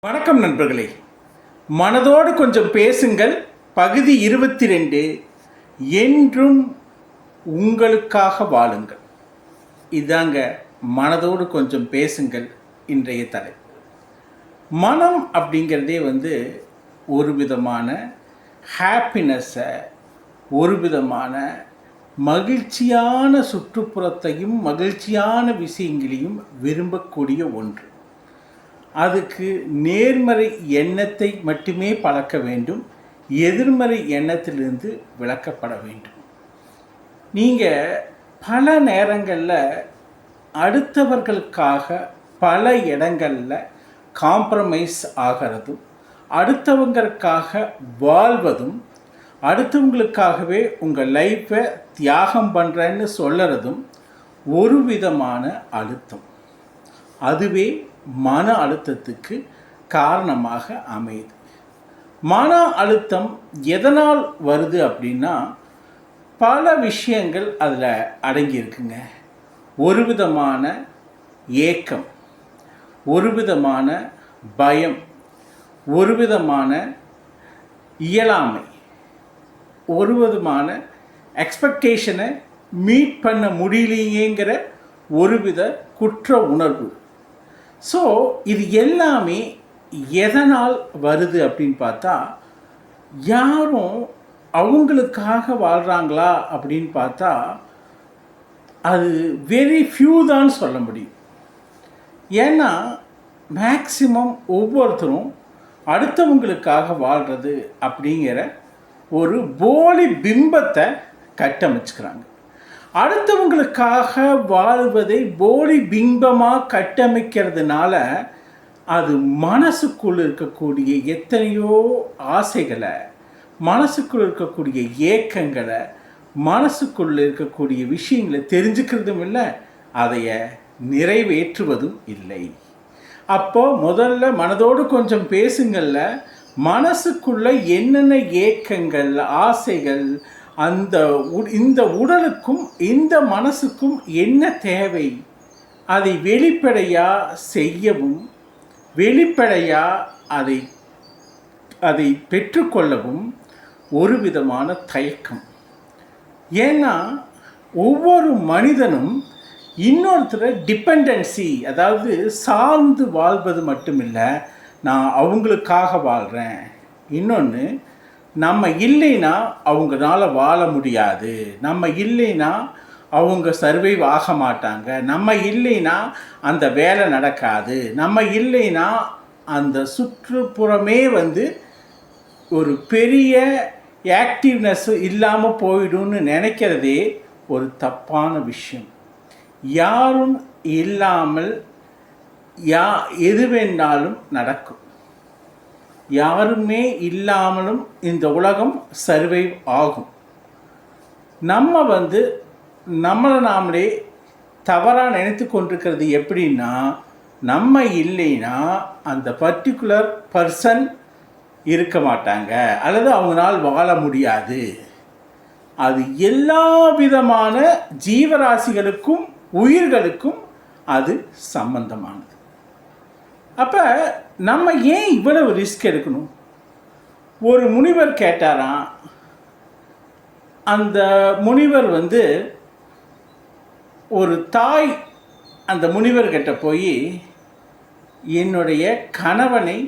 வணக்கம் நண்பர்களே. மனதோடு கொஞ்சம் பேசுங்கள் பகுதி 22. என்றும் உங்களுக்காக வாழுங்கள். இதாங்க மனதோடு கொஞ்சம் பேசுங்கள் இன்றைய தலைப்பு. மனம் அப்படிங்கிறதே ஒரு விதமான ஹாப்பினஸை, ஒரு விதமான மகிழ்ச்சியான சுற்றுப்புறத்தையும் மகிழ்ச்சியான விஷயங்களையும் விரும்பக்கூடிய ஒன்று. அதுக்கு நேர்மறை எண்ணத்தை மட்டுமே பழக்க வேண்டும், எதிர்மறை எண்ணத்திலிருந்து விலக்கப்பட வேண்டும். நீங்கள் பல நேரங்களில் அடுத்தவர்களுக்காக பல இடங்களில் காம்ப்ரமைஸ் ஆகிறதும், அடுத்தவங்களுக்காக வாழ்வதும், அடுத்தவங்களுக்காகவே உங்கள் லைஃப்பை தியாகம் பண்ணுறேன்னு சொல்லுறதும் ஒரு விதமான அழுத்தம். அதுவே மன அழுத்தத்துக்கு காரணமாக அமையுது. மன அழுத்தம் எதனால் வருது அப்படின்னா, பல விஷயங்கள் அதில் அடங்கியிருக்குங்க. ஒரு விதமான ஏக்கம், ஒரு விதமான பயம், ஒரு விதமான இயலாமை, ஒரு விதமான எக்ஸ்பெக்டேஷனை மீட் பண்ண முடியலையேங்கிற ஒரு வித குற்ற உணர்வு. ஸோ இது எல்லாமே எதனால் வருது அப்படின்னு பார்த்தா, யாரும் அவங்களுக்காக வாழ்கிறாங்களா அப்படின்னு பார்த்தா அது வெரி ஃபியூ தான் சொல்ல முடியும். ஏன்னா மேக்சிமம் ஒவ்வொருத்தரும் அடுத்தவங்களுக்காக வாழ்கிறது அப்படிங்கிற ஒரு போலி பிம்பத்தை கட்டமைச்சுக்கிறாங்க. அடுத்தவங்களுக்காக வாழ்வதை போலி பிம்பமாக கட்டமைக்கிறதுனால அது மனசுக்குள் இருக்கக்கூடிய எத்தனையோ ஆசைகளை, மனசுக்குள் இருக்கக்கூடிய ஏக்கங்களை, மனசுக்குள் இருக்கக்கூடிய விஷயங்களை தெரிஞ்சுக்கிறதும் இல்லை, அதைய நிறைவேற்றுவதும் இல்லை. அப்போ முதல்ல மனதோடு கொஞ்சம் பேசுங்கள்ல மனசுக்குள்ள என்னென்ன ஏக்கங்கள், ஆசைகள், இந்த உடலுக்கும் இந்த மனசுக்கும் என்ன தேவை, அதை வெளிப்படையாக செய்யவும், வெளிப்படையாக அதை பெற்றுக்கொள்ளவும் ஒரு விதமான தயக்கம். ஏன்னா ஒவ்வொரு மனிதனும் இன்னொருத்தரை டிபெண்டன்சி, அதாவது சார்ந்து வாழ்வது மட்டுமில்லை, நான் அவங்களுக்காக வாழ்கிறேன். இன்னொன்று, நம்ம இல்லைன்னா அவங்களால வாழ முடியாது, நம்ம இல்லைன்னா அவங்க சர்வைவ் ஆக மாட்டாங்க, நம்ம இல்லைன்னா அந்த வேலை நடக்காது, நம்ம இல்லைன்னா அந்த சுற்றுப்புறமே ஒரு பெரிய ஆக்டிவ்னஸ் இல்லாமல் போயிடும்னு நினைக்கிறதே ஒரு தப்பான விஷயம். யாரும் இல்லாமல் எது வேணாலும் நடக்கும். யாருமே இல்லாமலும் இந்த உலகம் சர்வைவ் ஆகும். நம்ம நம்மளை நாமளே தவறாக நினைத்து கொண்டிருக்கிறது எப்படின்னா, நம்ம இல்லைன்னா அந்த பர்டிகுலர் பர்சன் இருக்க மாட்டாங்க, அல்லது அவங்களால் வாழ முடியாது. அது எல்லா விதமான ஜீவராசிகளுக்கும் உயிர்களுக்கும் அது சம்பந்தமானது. அப்போ நம்ம ஏன் இவ்வளவு ரிஸ்க் எடுக்கணும்? ஒரு முனிவர் கேட்டாராம். அந்த முனிவர் ஒரு தாய் அந்த முனிவர்கிட்ட போய், என்னுடைய கணவனை,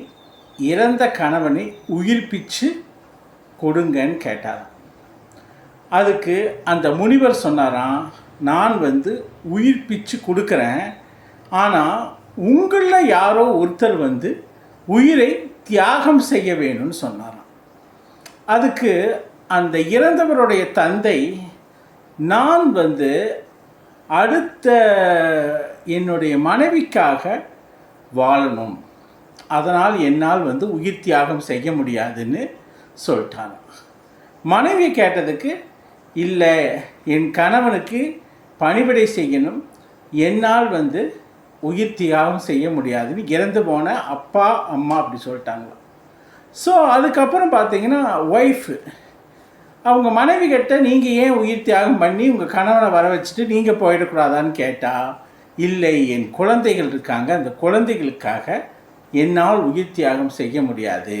இறந்த கணவனை உயிர்ப்பிச்சு கொடுங்கன்னு கேட்டாராம். அதுக்கு அந்த முனிவர் சொன்னாராம், நான் உயிர்ப்பிச்சு கொடுக்குறேன், ஆனால் உங்களில் யாரோ ஒருத்தர் உயிரை தியாகம் செய்ய வேணும்னு சொன்னாராம். அதுக்கு அந்த இறந்தவருடைய தந்தை, நான் அடுத்த என்னுடைய மனைவிக்காக வாழணும், அதனால் என்னால் உயிர் தியாகம் செய்ய முடியாதுன்னு சொல்லிட்டாங்க. மனைவி கேட்டதுக்கு, இல்லை, என் கணவனுக்கு பணிவிடை செய்யணும், என்னால் உயிர் தியாகம் செய்ய முடியாதுன்னு இறந்து போன அப்பா அம்மா அப்படி சொல்லிட்டாங்க. ஸோ அதுக்கப்புறம் பார்த்தீங்கன்னா ஒய்ஃபு அவங்க மனைவி கிட்ட, நீங்கள் ஏன் உயிர் தியாகம் பண்ணி உங்கள் கணவனை வர வச்சுட்டு நீங்கள் போயிடக்கூடாதான்னு கேட்டால், இல்லை, என் குழந்தைகள் இருக்காங்க, அந்த குழந்தைகளுக்காக என்னால் உயிர் தியாகம் செய்ய முடியாது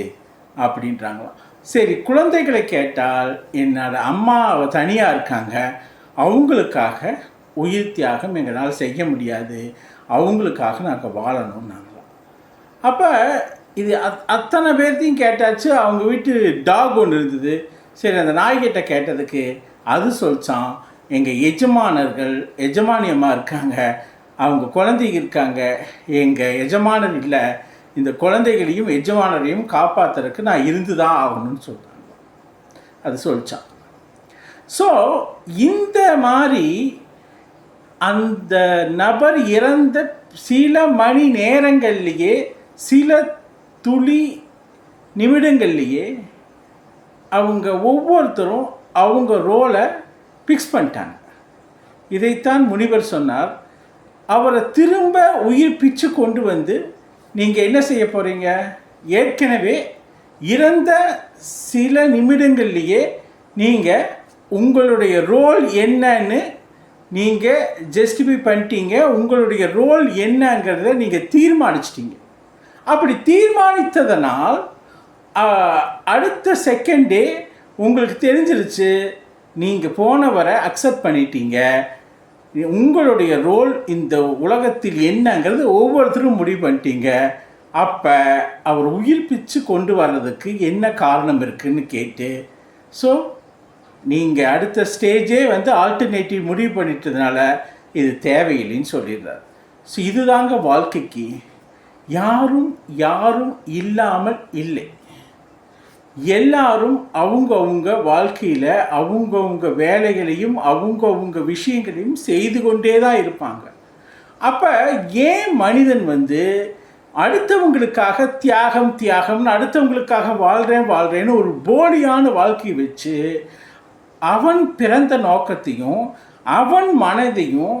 அப்படின்றாங்களாம். சரி, குழந்தைகளை கேட்டால் என்னோட அம்மா தனியாக இருக்காங்க, அவங்களுக்காக உயிர் தியாகம் எங்களால் செய்ய முடியாது, அவங்களுக்காக நாங்கள் வாழணும்னாங்களாம். அப்போ இது அத்தனை பேர்த்தையும் கேட்டாச்சு. அவங்க வீட்டு டாக் ஒன்று இருந்தது. சரி, அந்த நாய்கிட்ட கேட்டதுக்கு அது சொல்லிச்சான், எங்கள் எஜமானியம்மா இருக்காங்க, அவங்க குழந்தைங்க இருக்காங்க, எங்கள் எஜமானர் இல்லை, இந்த குழந்தைகளையும் எஜமானரையும் காப்பாற்றுறதுக்கு நான் இருந்து தான் ஆகணும்னு சொல்கிறாங்க. அது சொல்லிச்சான். ஸோ இந்த மாதிரி அந்த நபர் இறந்த சில மணி நேரங்கள்லேயே, சில துளி நிமிடங்கள்லேயே அவங்க ஒவ்வொருத்தரும் அவங்க ரோலை ஃபிக்ஸ் பண்ணிட்டாங்க. இதைத்தான் முனிவர் சொன்னார். அவரை திரும்ப உயிர்ப்பிச்சு கொண்டு வந்து நீங்கள் என்ன செய்ய போகிறீங்க? ஏற்கனவே இறந்த சில நிமிடங்கள்லேயே நீங்கள் உங்களுடைய ரோல் என்னன்னு நீங்கள் ஜஸ்டிஃபை பண்ணிட்டீங்க. உங்களுடைய ரோல் என்னங்கிறத நீங்கள் தீர்மானிச்சிட்டீங்க. அப்படி தீர்மானித்ததனால் அடுத்த செகண்டே உங்களுக்கு தெரிஞ்சிருச்சு, நீங்கள் போனவரை அக்செப்ட் பண்ணிட்டீங்க. உங்களுடைய ரோல் இந்த உலகத்தில் என்னங்கிறது ஒவ்வொருத்தரும் முடிவு பண்ணிட்டீங்க. அப்போ அவர் உயிர்ப்பிச்சு கொண்டு வர்றதுக்கு என்ன காரணம் இருக்குதுன்னு கேட்டு, ஸோ நீங்கள் அடுத்த ஸ்டேஜே வந்து ஆல்டர்னேட்டிவ் முடிவு பண்ணிட்டதுனால இது தேவையில்லைன்னு சொல்லிடுறார். ஸோ இதுதாங்க வாழ்க்கைக்கு. யாரும் இல்லாமல் இல்லை. எல்லாரும் அவங்கவுங்க வாழ்க்கையில் அவங்கவுங்க வேலைகளையும் அவங்கவுங்க விஷயங்களையும் செய்து கொண்டே தான் இருப்பாங்க. அப்போ ஏன் மனிதன் வந்து அடுத்தவங்களுக்காக தியாகம்னு அடுத்தவங்களுக்காக வாழ்கிறேன்னு ஒரு போலியான வாழ்க்கையை வச்சு அவன் பிறந்த நோக்கத்தையும் அவன் மனதையும்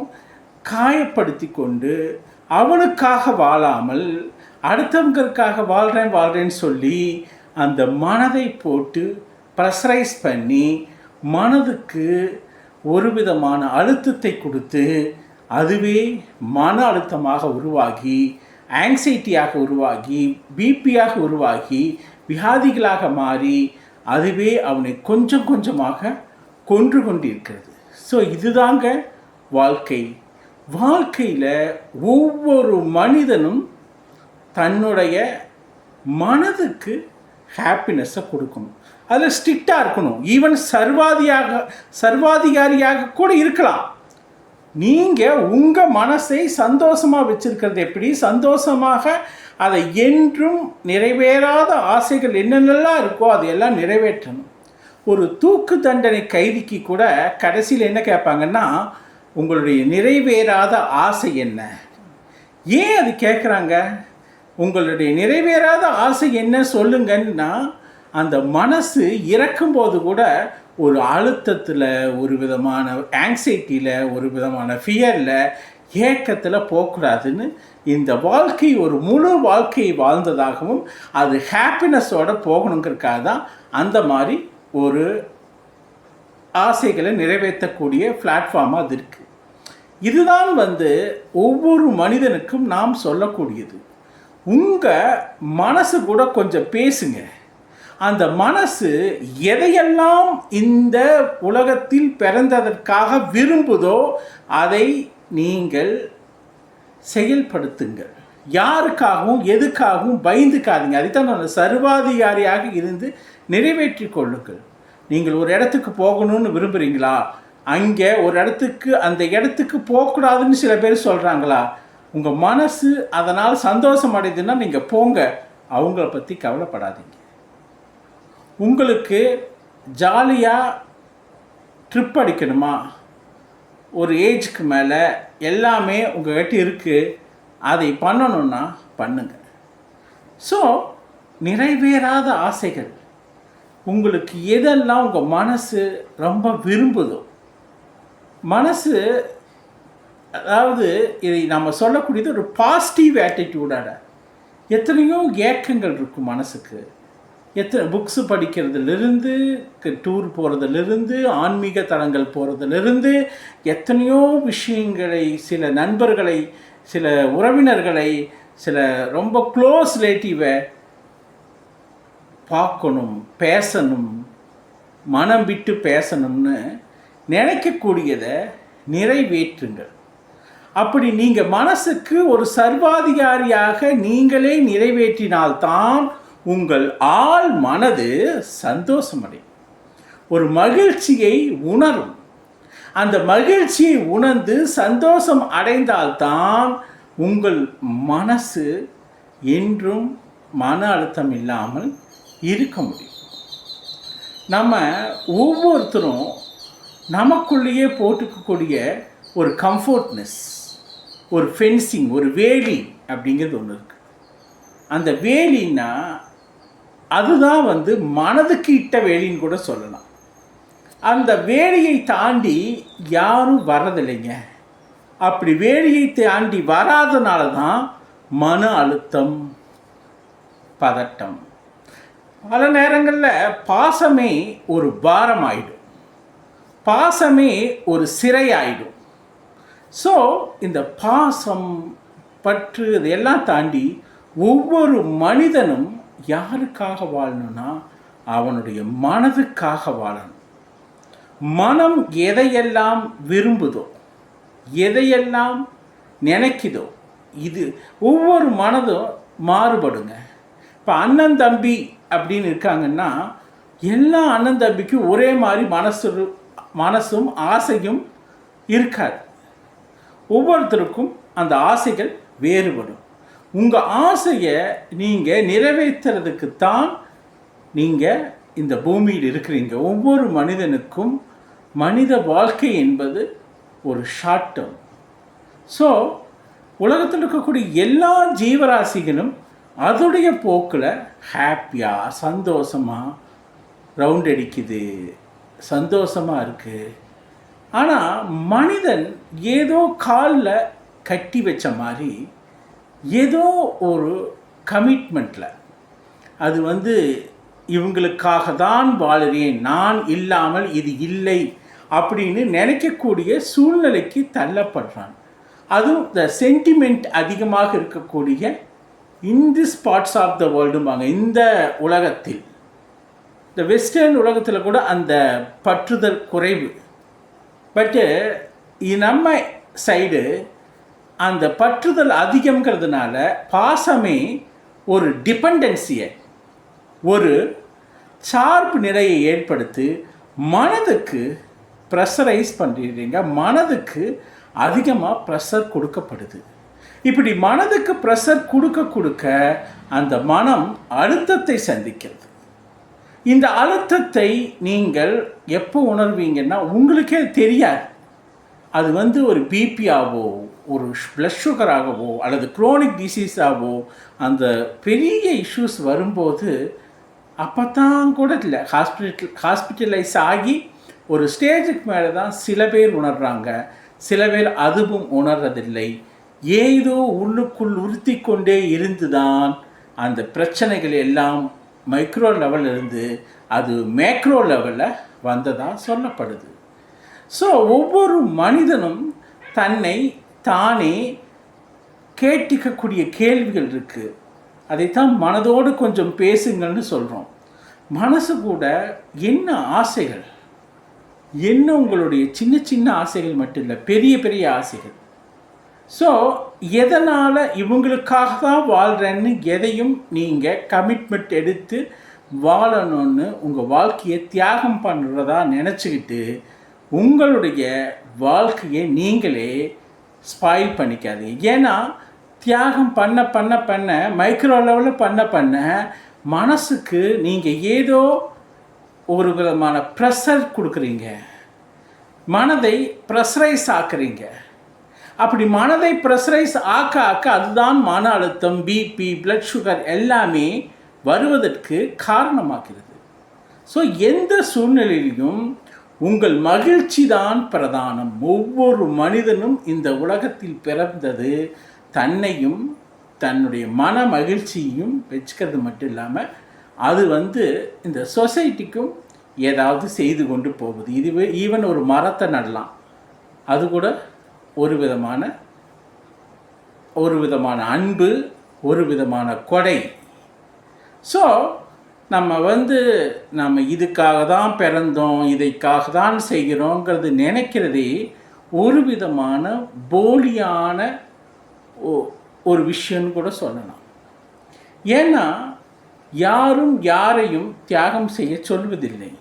காயப்படுத்தி கொண்டு அவனுக்காக வாழாமல் அடுத்தவங்களுக்காக வாழ்கிறேன்னு சொல்லி அந்த மனதை போட்டு ப்ரெஷரைஸ் பண்ணி மனதுக்கு ஒரு விதமான அழுத்தத்தை கொடுத்து அதுவே மன அழுத்தமாக உருவாகி, ஆங்ஸைட்டியாக உருவாகி, பிபியாக உருவாகி, வியாதிகளாக மாறி அதுவே அவனை கொஞ்சம் கொஞ்சமாக கொன்று கொண்டிருக்கிறது. ஸோ இதுதாங்க வாழ்க்கையில் ஒவ்வொரு மனிதனும் தன்னுடைய மனதுக்கு ஹாப்பினஸை கொடுக்கணும். அதில் ஸ்ட்ரிக்டாக இருக்கணும். ஈவன் சர்வாதிகாரியாக கூட இருக்கலாம். நீங்கள் உங்கள் மனசை சந்தோஷமாக வச்சுருக்கிறது எப்படி? சந்தோஷமாக அதை என்றும் நிறைவேறாத ஆசைகள் என்னென்னலாம் இருக்கோ அதையெல்லாம் நிறைவேற்றணும். ஒரு தூக்கு தண்டனை கைதிக்கு கூட கடைசியில் என்ன கேட்பாங்கன்னா, உங்களுடைய நிறைவேறாத ஆசை என்ன? ஏன் அது கேட்குறாங்க? உங்களுடைய நிறைவேறாத ஆசை என்ன சொல்லுங்கன்னா, அந்த மனசு இறக்கும்போது கூட ஒரு அழுத்தத்தில், ஒரு விதமான ஆங்ஸைட்டியில், ஒரு விதமான ஃபியரில், ஏக்கத்தில் போகக்கூடாதுன்னு இந்த வாழ்க்கை ஒரு முழு வாழ்க்கையை வாழ்ந்ததாகவும் அது ஹாப்பினஸோடு போகணுங்கிறதுக்காக தான் அந்த மாதிரி ஒரு ஆசைகளை நிறைவேற்றக்கூடிய பிளாட்ஃபார்மாக அது இருக்குது. இதுதான் வந்து ஒவ்வொரு மனிதனுக்கும் நாம் சொல்லக்கூடியது. உங்கள் மனசு கூட கொஞ்சம் பேசுங்க. அந்த மனசு எதையெல்லாம் இந்த உலகத்தில் பிறந்ததற்காக விரும்புதோ அதை நீங்கள் செயல்படுத்துங்கள். யாருக்காகவும் எதுக்காகவும் பயந்துக்காதீங்க. அதைத்தான் நான் சர்வாதிகாரியாக இருந்து நிறைவேற்றி கொள்ளுங்கள். நீங்கள் ஒரு இடத்துக்கு போகணும்னு விரும்புகிறீங்களா? அங்கே ஒரு இடத்துக்கு அந்த இடத்துக்கு போகக்கூடாதுன்னு சில பேர் சொல்கிறாங்களா? உங்கள் மனசு அதனால் சந்தோஷம் அடையுதுன்னா நீங்கள் போங்க. அவங்கள பற்றி கவலைப்படாதீங்க. உங்களுக்கு ஜாலியாக ட்ரிப் அடிக்கணுமா? ஒரு ஏஜுக்கு மேலே எல்லாமே உங்கள்கிட்ட இருக்குது, அதை பண்ணணுன்னா பண்ணுங்க. ஸோ நிறைவேறாத ஆசைகள், உங்களுக்கு எதெல்லாம் உங்கள் மனசு ரொம்ப விரும்புதோ, மனசு அதாவது இதை நம்ம சொல்லக்கூடியது ஒரு பாசிட்டிவ் ஆட்டிடியூடாக. எத்தனையோ ஏக்கங்கள் இருக்கும் மனசுக்கு. எத்தனை புக்ஸு படிக்கிறதுலேருந்து, டூர் போகிறதுலேருந்து, ஆன்மீக தலங்கள் போகிறதுலேருந்து, எத்தனையோ விஷயங்களை, சில நண்பர்களை, சில உறவினர்களை, சில ரொம்ப க்ளோஸ் ரிலேட்டிவை பார்க்கணும், பேசணும், மனம் விட்டு பேசணும்னு நினைக்கக்கூடியதை நிறைவேற்றுங்கள். அப்படி நீங்கள் மனசுக்கு ஒரு சர்வாதிகாரியாக நீங்களே நிறைவேற்றினால்தான் உங்கள் ஆள் மனது சந்தோஷமடையும், ஒரு மகிழ்ச்சியை உணரும். அந்த மகிழ்ச்சியை உணர்ந்து சந்தோஷம் அடைந்தால்தான் உங்கள் மனசு என்றும் மன அழுத்தம் இல்லாமல் இருக்க முடியும். நம்ம ஒவ்வொருத்தரும் நமக்குள்ளேயே போட்டுக்கக்கூடிய ஒரு கம்ஃபர்ட்னஸ், ஒரு ஃபென்சிங், ஒரு வேலி அப்படிங்கிறது ஒன்று இருக்குது. அந்த வேலின்னா அதுதான் மனதுக்கு இட்ட வேலின்னு கூட சொல்லலாம். அந்த வேலியை தாண்டி யாரும் வர்றதில்லைங்க. அப்படி வேலியை தாண்டி வராதனால தான் மன அழுத்தம், பதட்டம். பல நேரங்களில் பாசமே ஒரு பாரம் ஆயிடும், பாசமே ஒரு சிறை ஆயிடும். ஸோ இந்த பாசம், பற்று, இதையெல்லாம் தாண்டி ஒவ்வொரு மனிதனும் யாருக்காக வாழணும்னா அவனுடைய மனதுக்காக வாழணும். மனம் எதையெல்லாம் விரும்புதோ, எதையெல்லாம் நினைக்குதோ, இது ஒவ்வொரு மனதும் மாறுபடுங்க. இப்போ அண்ணன் தம்பி அப்படின்னு இருக்காங்கன்னா எல்லா அண்ணன் தம்பிக்கும் ஒரே மாதிரி மனசும் ஆசையும் இருக்காது. ஒவ்வொருத்தருக்கும் அந்த ஆசைகள் வேறுபடும். உங்கள் ஆசையை நீங்கள் நிறைவேற்றுறதுக்கு தான் நீங்கள் இந்த பூமியில் இருக்கிறீங்க. ஒவ்வொரு மனிதனுக்கும் மனித வாழ்க்கை என்பது ஒரு ஷார்ட் டேர்ம். ஸோ உலகத்தில் இருக்கக்கூடிய எல்லா ஜீவராசிகளும் அதோடைய போக்கில் ஹாப்பியாக, சந்தோஷமாக ரவுண்ட் அடிக்குது, சந்தோஷமாக இருக்குது. ஆனால் மனிதன் ஏதோ காலில் கட்டி வச்ச மாதிரி ஏதோ ஒரு கமிட்மெண்ட்டில் அது இவங்களுக்காக தான் வாழுறேன், நான் இல்லாமல் இது இல்லை அப்படின்னு நினைக்கக்கூடிய சூழ்நிலைக்கு தள்ளப்படுறான். அதுவும் இந்த சென்டிமெண்ட் அதிகமாக இருக்கக்கூடிய இந்த பார்ட்ஸ் ஆஃப் த வேர்ல்டும்பாங்க. இந்த உலகத்தில், இந்த வெஸ்டர்ன் உலகத்தில் கூட அந்த பற்றுதல் குறைவு. பட்டு நம்ம சைடு அந்த பற்றுதல் அதிகங்கிறதுனால பாசமே ஒரு டிபெண்டன்சியை, ஒரு சார்பு நிலையை ஏற்படுத்தி மனதுக்கு ப்ரெஷரைஸ் பண்ணுறீங்க. மனதுக்கு அதிகமாக ப்ரெஷர் கொடுக்கப்படுது. இப்படி மனதுக்கு ப்ரெஷர் கொடுக்க அந்த மனம் அழுத்தத்தை சந்திக்கிறது. இந்த அழுத்தத்தை நீங்கள் எப்போ உணர்வீங்கன்னா உங்களுக்கே தெரியாது. அது ஒரு பிபியாவோ, ஒரு பிளட் சுகராகவோ, அல்லது குரோனிக் டிசீஸாகவோ அந்த பெரிய இஷ்யூஸ் வரும்போது அப்போ தான் கூட இல்லை, ஹாஸ்பிட்டலைஸ் ஆகி ஒரு ஸ்டேஜுக்கு மேலே தான் சில பேர் உணர்கிறாங்க, சில பேர் அதுவும் உணர்றதில்லை. ஏதோ உள்ளுக்குள் உறுத்தி கொண்டே இருந்து தான் அந்த பிரச்சனைகள் எல்லாம் மைக்ரோ லெவலில் இருந்து அது மேக்ரோ லெவலில் வந்ததாக சொல்லப்படுது. ஸோ ஒவ்வொரு மனிதனும் தன்னை தானே கேட்டிக்கக்கூடிய கேள்விகள் இருக்குது. அதைத்தான் மனதோடு கொஞ்சம் பேசுங்கள்னு சொல்கிறோம். மனசு கூட என்ன ஆசைகள், என்ன உங்களுடைய சின்ன சின்ன ஆசைகள் மட்டும் இல்லை, பெரிய பெரிய ஆசைகள். ஸோ எதனால் இவங்களுக்காக தான் வாழ்கிறேன்னு எதையும் நீங்கள் கமிட்மெண்ட் எடுத்து வாழணும்னு உங்கள் வாழ்க்கையை தியாகம் பண்ணுறதா நினச்சிக்கிட்டு உங்களுடைய வாழ்க்கையை நீங்களே ஸ்பாயில் பண்ணிக்காதீங்க. ஏன்னா தியாகம் பண்ண பண்ண பண்ண மைக்ரோ லெவலில் பண்ண மனசுக்கு நீங்கள் ஏதோ ஒரு விதமான ப்ரெஷர் கொடுக்குறீங்க, மனதை ப்ரெஷரைஸ் ஆக்குறீங்க. அப்படி மனதை ப்ரெஷரைஸ் ஆக்க அதுதான் மன அழுத்தம், பிபி, பிளட் சுகர் எல்லாமே வருவதற்கு காரணமாகிறது. ஸோ எந்த சூழ்நிலையிலும் உங்கள் மகிழ்ச்சி தான் பிரதானம். ஒவ்வொரு மனிதனும் இந்த உலகத்தில் பிறந்தது தன்னையும் தன்னுடைய மன மகிழ்ச்சியையும் வச்சுக்கிறது மட்டும் இல்லாமல் அது இந்த சொசைட்டிக்கும் ஏதாவது செய்து கொண்டு போகுது. இதுவே ஈவன் ஒரு மரத்தை நடலாம், அது கூட ஒரு விதமான அன்பு, ஒரு விதமான கொடை. ஸோ நம்ம இதுக்காக தான் பிறந்தோம், இதைக்காக தான் செய்கிறோங்கிறது நினைக்கிறதே ஒரு விதமான போலியான ஒரு விஷயம்னு கூட சொல்லலாம். ஏன்னா யாரும் யாரையும் தியாகம் செய்ய சொல்வதில்லை.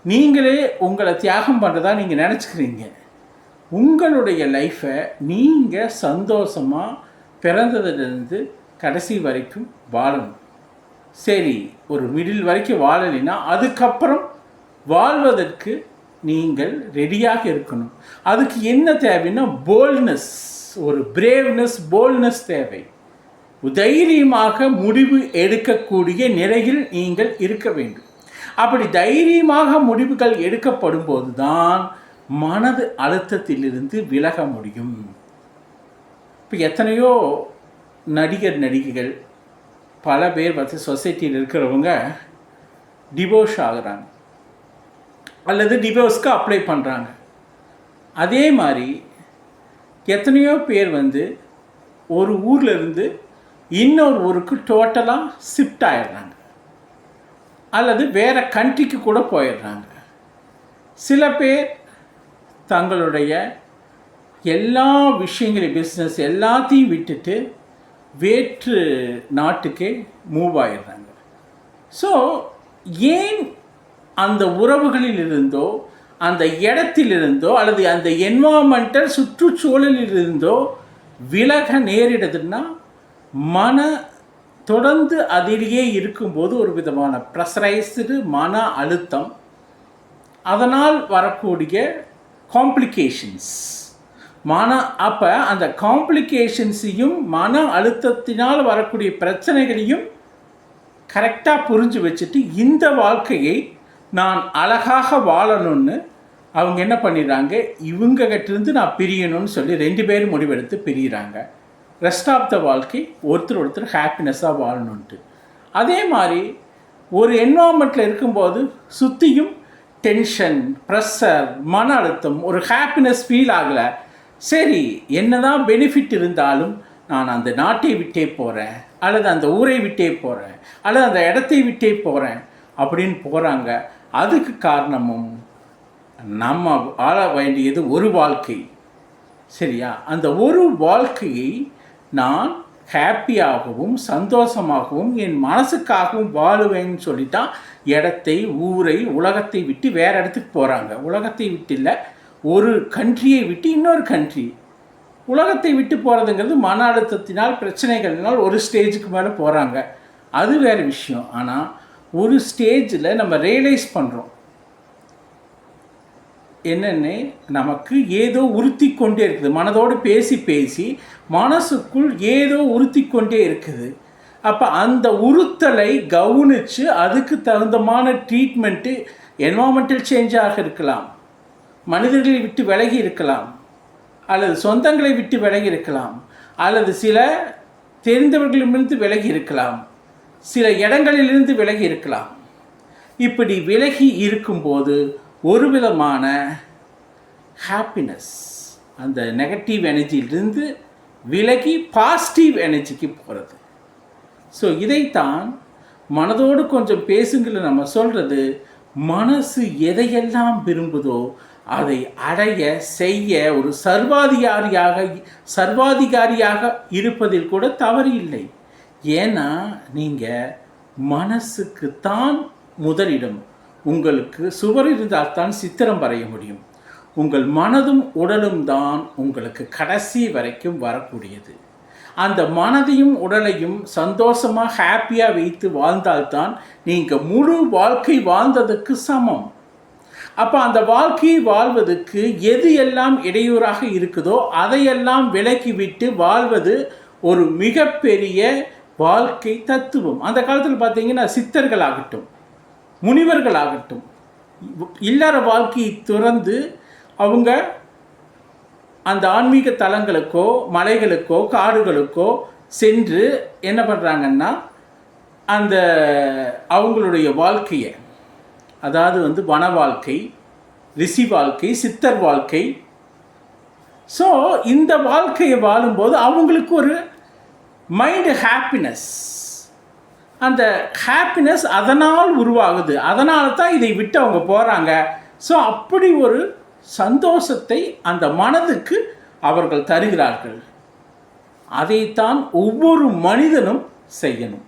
நீங்களே உங்களை தியாகம் பண்ணுறதா நீங்கள் நினச்சிக்கிறீங்க. உங்களுடைய லைஃப்பை நீங்கள் சந்தோஷமாக பிறந்ததுலேருந்து கடைசி வரைக்கும் வாழணும். சரி, ஒரு மிடில் வரைக்கும் வாழலைன்னா அதுக்கப்புறம் வாழ்வதற்கு நீங்கள் ரெடியாக இருக்கணும். அதுக்கு என்ன தேவைன்னா போல்ட்னஸ், ஒரு பிரேவ்னஸ், போல்ட்னஸ் தேவை. தைரியமாக முடிவு எடுக்கக்கூடிய நிலையில் நீங்கள் இருக்க வேண்டும். அப்படி தைரியமாக முடிவுகள் எடுக்கப்படும் போது தான் மனது அழுத்தத்திலிருந்து விலக முடியும். இப்போ எத்தனையோ நடிகைகள் பல பேர் சொசைட்டியில் இருக்கிறவங்க டிவோர்ஸ் ஆகுறாங்க அல்லது டிவோர்ஸ்க்கு அப்ளை பண்ணுறாங்க. அதே மாதிரி எத்தனையோ பேர் ஒரு ஊரில் இருந்து இன்னொரு ஊருக்கு டோட்டலாக ஷிஃப்ட் ஆகிடுறாங்க அல்லது வேறு கண்ட்ரிக்கு கூட போயிடுறாங்க. சில பேர் தங்களுடைய எல்லா விஷயங்களையும், பிஸ்னஸ் எல்லாத்தையும் விட்டுட்டு வேற்று நாட்டுக்கே மூவ் ஆகிடுறாங்க. ஸோ ஏன் அந்த உறவுகளில் இருந்தோ, அந்த இடத்திலிருந்தோ அல்லது அந்த என்வாமெண்டல் சுற்றுச்சூழலில் இருந்தோ விலக நேரிடுதுன்னா தொடர்ந்து அதிலேயே இருக்கும்போது ஒரு விதமான ப்ரெஷரைஸ்டு மன அழுத்தம், அதனால் வரக்கூடிய காம்ப்ளிகேஷன்ஸ் அப்போ அந்த காம்ப்ளிகேஷன்ஸையும் மன அழுத்தத்தினால் வரக்கூடிய பிரச்சனைகளையும் கரெக்டாக புரிஞ்சு வச்சுட்டு இந்த வாழ்க்கையை நான் அழகாக வாழணும்னு அவங்க என்ன பண்ணிடுறாங்க, இவங்ககிட்டருந்து நான் பிரியணும்னு சொல்லி 2 பேரும் முடிவெடுத்து பிரிகிறாங்க. ரெஸ்ட் ஆஃப் த வாழ்க்கை ஒருத்தர் ஹாப்பினஸ்ஸாக வாழணுன்ட்டு. அதே மாதிரி ஒரு என்வாமெண்ட்டில் இருக்கும்போது சுற்றியும் டென்ஷன், ப்ரெஷர், மன அழுத்தம், ஒரு ஹாப்பினஸ் ஃபீல் ஆகலை. சரி, என்னதான் பெனிஃபிட் இருந்தாலும் நான் அந்த நாட்டை விட்டே போகிறேன் அல்லது அந்த ஊரை விட்டே போகிறேன் அல்லது அந்த இடத்தை விட்டே போகிறேன் அப்படின்னு போகிறாங்க. அதுக்கு காரணமும் நம்ம வாழ வேண்டியது ஒரு வாழ்க்கை, சரியா? அந்த ஒரு வாழ்க்கையை நான் ஹாப்பியாகவும் சந்தோஷமாகவும் என் மனசுக்காகவும் வாழுவேன்னு சொல்லித்தான் இடத்தை, ஊரை, உலகத்தை விட்டு வேறு இடத்துக்கு போகிறாங்க. உலகத்தை விட்டு இல்லை, ஒரு கண்ட்ரியை விட்டு இன்னொரு கண்ட்ரி. உலகத்தை விட்டு போகிறதுங்கிறது மன அழுத்தத்தினால், பிரச்சனைகள்னால் ஒரு ஸ்டேஜுக்கு மேலே போகிறாங்க, அது வேறு விஷயம். ஆனால் ஒரு ஸ்டேஜில் நம்ம ரியலைஸ் பண்ணுறோம் என்னென்னு, நமக்கு ஏதோ உறுத்தி கொண்டே இருக்குது. மனதோடு பேசி பேசி மனசுக்குள் ஏதோ உறுத்தி கொண்டே இருக்குது. அப்போ அந்த உறுத்தலை கவனித்து அதுக்கு தகுந்தமான ட்ரீட்மெண்ட்டு, என்வாமெண்டல் சேஞ்சாக இருக்கலாம், மனிதர்களை விட்டு விலகி இருக்கலாம், அல்லது சொந்தங்களை விட்டு விலகி இருக்கலாம், அல்லது சில தெரிந்தவர்களிலிருந்து விலகி இருக்கலாம், சில இடங்களிலிருந்து விலகி இருக்கலாம். இப்படி விலகி இருக்கும்போது ஒரு விதமான ஹாப்பினஸ், அந்த நெகட்டிவ் எனர்ஜியிலிருந்து விலகி பாசிட்டிவ் எனர்ஜிக்கு போகிறது. ஸோ இதைத்தான் மனதோடு கொஞ்சம் பேசுங்களை நம்ம சொல்கிறது. மனசு எதையெல்லாம் விரும்புதோ அதை அடைய செய்ய ஒரு சர்வாதிகாரியாக இருப்பதில் கூட தவறு இல்லை. ஏன்னா நீங்கள் மனசுக்கு தான் முதலிடம். உங்களுக்கு சுவர் இருந்தால்தான் சித்திரம் வரைய முடியும். உங்கள் மனதும் உடலும் தான் உங்களுக்கு கடைசி வரைக்கும் வரக்கூடியது. அந்த மனதையும் உடலையும் சந்தோஷமாக ஹாப்பியாக வைத்து வாழ்ந்தால்தான் நீங்கள் முழு வாழ்க்கை வாழ்ந்ததுக்கு சமம். அப்போ அந்த வாழ்க்கையை வாழ்வதற்கு எது எல்லாம் இடையூறாக இருக்குதோ அதையெல்லாம் விலக்கி விட்டு வாழ்வது ஒரு மிகப்பெரிய வாழ்க்கை தத்துவம். அந்த காலத்தில் பார்த்தீங்கன்னா சித்தர்களாகட்டும், முனிவர்களாகட்டும், இல்லற வாழ்க்கையை துறந்து அவங்க அந்த ஆன்மீக தலங்களுக்கோ மலைகளுக்கோ காடுகளுக்கோ சென்று என்ன பண்ணுறாங்கன்னா அந்த அவங்களுடைய வாழ்க்கையை, அதாவது வன வாழ்க்கை, ரிஷி வாழ்க்கை, சித்தர் வாழ்க்கை. ஸோ இந்த வாழ்க்கையை வாழும்போது அவங்களுக்கு ஒரு மைண்டு ஹாப்பினஸ், அந்த ஹாப்பினஸ் அதனால் உருவாகுது, அதனால தான் இதை விட்டு அவங்க போகிறாங்க. ஸோ அப்படி ஒரு சந்தோஷத்தை அந்த மனதுக்கு அவர்கள் தருகிறார்கள். அதைத்தான் ஒவ்வொரு மனிதனும் செய்யணும்.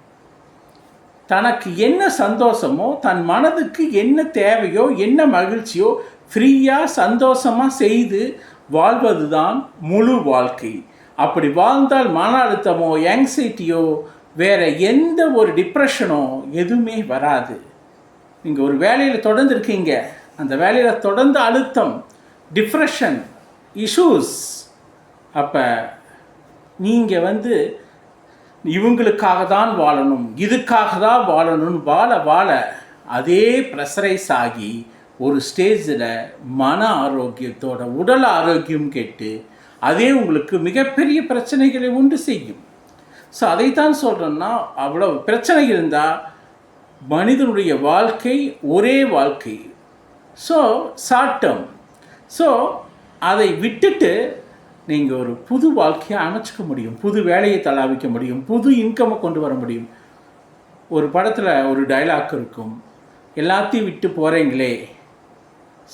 தனக்கு என்ன சந்தோஷமோ, தன் மனதுக்கு என்ன தேவையோ, என்ன மகிழ்ச்சியோ ஃப்ரீயாக சந்தோஷமாக செய்து வாழ்வது தான் முழு வாழ்க்கை. அப்படி வாழ்ந்தால் மன அழுத்தமோ, ஆங்ஸைட்டியோ, வேறு எந்த ஒரு டிப்ரெஷனோ எதுவுமே வராது. நீங்கள் ஒரு வேலையில் தொடர்ந்து இருக்கீங்க, அந்த வேலையில் தொடர்ந்து அழுத்தம், டிப்ரெஷன், இஷ்யூஸ், அப்போ நீங்கள் இவங்களுக்காக தான் வாழணும், இதுக்காக தான் வாழணும்னு வாழ அதே ப்ரெஷரைஸ் ஆகி ஒரு ஸ்டேஜில் மன ஆரோக்கியத்தோட உடல் ஆரோக்கியம் கெட்டு அதே உங்களுக்கு மிகப்பெரிய பிரச்சனைகளை உண்டு செய்யும். ஸோ அதைத்தான் சொல்கிறேன்னா, அவ்வளோ பிரச்சனை இருந்தால் மனிதனுடைய வாழ்க்கை ஒரே வாழ்க்கை, ஸோ ஷார்ட் டேர்ம். ஸோ அதை விட்டுட்டு நீங்கள் ஒரு புது வாழ்க்கையை அமைச்சிக்க முடியும், புது வேலையை தளாவிக்க முடியும், புது இன்கம்மை கொண்டு வர முடியும். ஒரு படத்தில் ஒரு டைலாக் இருக்கும், எல்லாத்தையும் விட்டு போகிறீங்களே,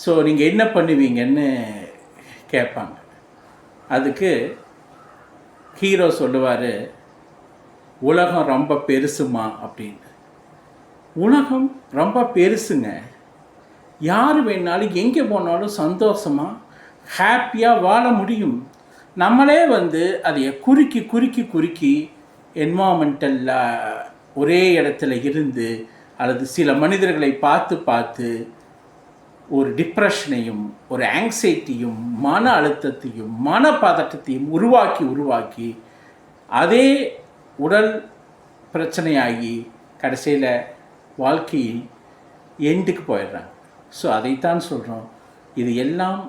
ஸோ நீங்கள் என்ன பண்ணுவீங்கன்னு கேட்பாங்க. அதுக்கு ஹீரோ சொல்லுவார், உலகம் ரொம்ப பெருசுமா அப்படின்னு. உலகம் ரொம்ப பெருசுங்க, யார் வேணாலும் எங்கே போனாலும் சந்தோஷமாக ஹாப்பியாக வாழ முடியும். நம்மளே அதை குறுக்கி என்வாமெண்டலில் ஒரே இடத்துல இருந்து அல்லது சில மனிதர்களை பார்த்து ஒரு டிப்ரெஷனையும், ஒரு ஆங்ஸைட்டியும், மன அழுத்தத்தையும், மன பதட்டத்தையும் உருவாக்கி அதே உடல் பிரச்சனையாகி கடைசியில் வாழ்க்கையில் எண்டுக்கு போயிடுறாங்க. ஸோ அதைத்தான் சொல்கிறோம், இது எல்லாம்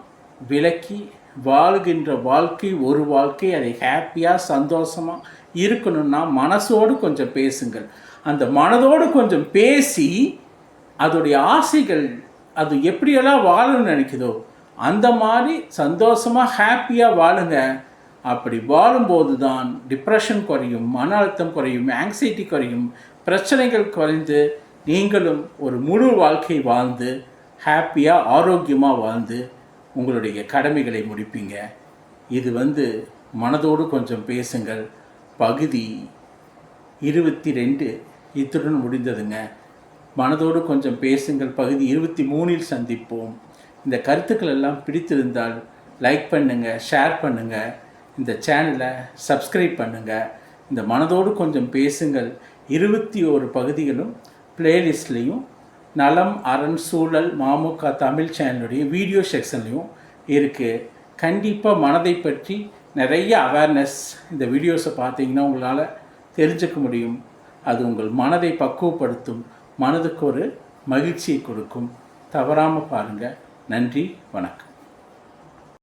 விலக்கி வாழ்கின்ற வாழ்க்கை ஒரு வாழ்க்கை. அதை ஹாப்பியாக சந்தோஷமாக இருக்கணும்னா மனசோடு கொஞ்சம் பேசுங்கள். அந்த மனதோடு கொஞ்சம் பேசி அதோடைய ஆசைகள், அது எப்படியெல்லாம் வாழணும்னு நினைக்குதோ அந்த மாதிரி சந்தோஷமாக ஹாப்பியாக வாழுங்க. அப்படி வாழும்போது தான் டிப்ரெஷன் குறையும், மன அழுத்தம் குறையும், ஆங்ஸைட்டி குறையும், பிரச்சனைகள் குறைந்து நீங்களும் ஒரு முழு வாழ்க்கை வாழ்ந்து ஹாப்பியாக ஆரோக்கியமாக வாழ்ந்து உங்களுடைய கடமைகளை முடிப்பீங்க. இது மனதோடு கொஞ்சம் பேசுங்கள் பகுதி 22 இத்துடன் முடிந்ததுங்க. மனதோடு கொஞ்சம் பேசுங்கள் பகுதி 23 சந்திப்போம். இந்த கருத்துக்கள் எல்லாம் பிடித்திருந்தால் லைக் பண்ணுங்கள், ஷேர் பண்ணுங்கள், இந்த சேனலை சப்ஸ்கிரைப் பண்ணுங்கள். இந்த மனதோடு கொஞ்சம் பேசுங்கள் 21 பகுதிகளும் பிளேலிஸ்ட்லேயும் நலம் அரண் சூழல் மாமுக தமிழ் சேனலுடைய வீடியோ செக்ஷன்லையும் இருக்குது. கண்டிப்பாக மனதை பற்றி நிறைய அவேர்னஸ் இந்த வீடியோஸை பார்த்தீங்கன்னா உங்களால் தெரிஞ்சுக்க முடியும். அது உங்கள் மனதை பக்குவப்படுத்தும், மனதுக்கு ஒரு மகிழ்ச்சியை கொடுக்கும். தவறாமல் பாருங்கள். நன்றி, வணக்கம்.